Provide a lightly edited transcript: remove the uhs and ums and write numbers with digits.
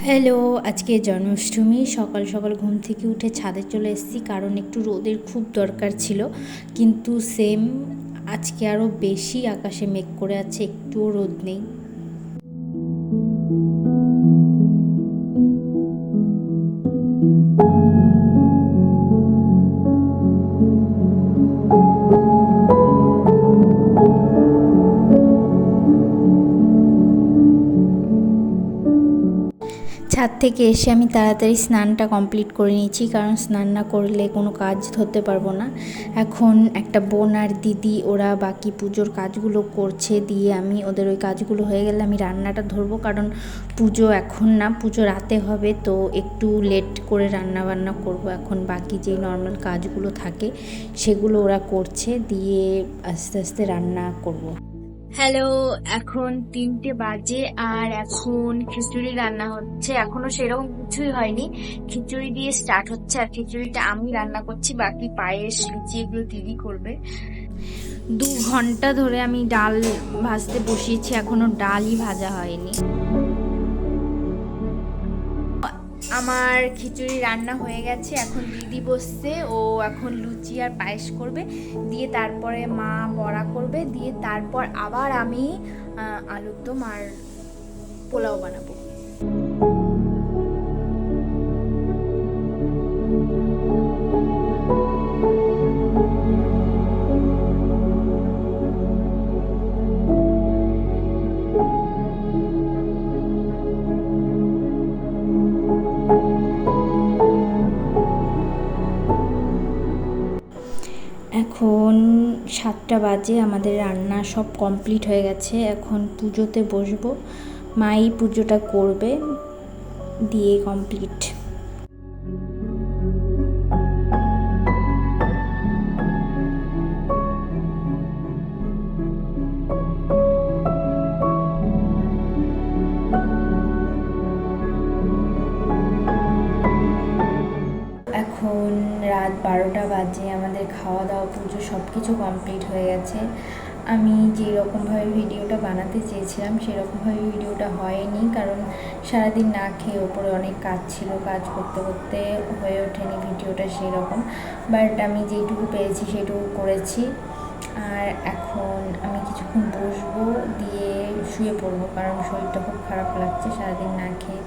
Hello, আজকে জন্মাষ্টমী। সকাল সকাল ঘুম থেকে উঠে ছাদে চলে এসেছি, কারণ একটু রোদের খুব দরকার ছিল। কিন্তু সেম আজকে আরও বেশি আকাশে মেঘ করে আছে, একটুও রোদ নেই। ছাদ থেকে এসে আমি তাড়াতাড়ি স্নানটা কমপ্লিট করে নিয়েছি, কারণ স্নান না করলে কোনো কাজ ধরতে পারবো না। এখন একটা বোন আর দিদি ওরা বাকি পুজোর কাজগুলো করছে, দিয়ে আমি ওদের ওই কাজগুলো হয়ে গেলে আমি রান্নাটা ধরবো, কারণ পুজো এখন না, পুজো রাতে হবে, তো একটু লেট করে রান্না বান্না করবো। এখন বাকি যেই নর্মাল কাজগুলো থাকে সেগুলো ওরা করছে, দিয়ে আস্তে আস্তে রান্না করব। হ্যালো, এখন 3টে বাজে আর এখন খিচুড়ি রান্না হচ্ছে। এখনো সেরকম কিছুই হয়নি, খিচুড়ি দিয়ে স্টার্ট হচ্ছে। আর খিচুড়িটা আমি রান্না করছি, বাকি পায়েস লুচি এগুলো দিদি করবে। 2 ঘন্টা ধরে আমি ডাল ভাজতে বসিয়েছি, এখনো ডালই ভাজা হয়নি। আমার খিচুড়ি রান্না হয়ে গেছে, এখন দিদি বসছে, ও এখন লুচি আর পায়েস করবে, দিয়ে তারপরে মা বড়া করবে, দিয়ে তারপর আবার আমি আলুর দম আর পোলাও বানাবো। এখন 7টা বাজে, আমাদের রান্না সব কমপ্লিট হয়ে গেছে। এখন পুজোতে বসবো, মাই পুজোটা করবে, দিয়ে কমপ্লিট। এখন রাত 12টা বাজে, আমাদের খাওয়া দাওয়া পুজো সব কিছু কমপ্লিট হয়ে গেছে। আমি যেরকমভাবে ভিডিওটা বানাতে চেয়েছিলাম সেরকমভাবে ভিডিওটা হয়নি, কারণ সারাদিন না খেয়ে ওপরে অনেক কাজ ছিল, কাজ করতে করতে হয়ে ওঠেনি ভিডিওটা সেরকম। বাট আমি যেটুকু পেরেছি সেটুকু করেছি। আর এখন আমি কিছুক্ষণ বসবো, দিয়ে শুয়ে পড়বো, কারণ শরীরটা খুব খারাপ লাগছে সারাদিন না খেয়ে।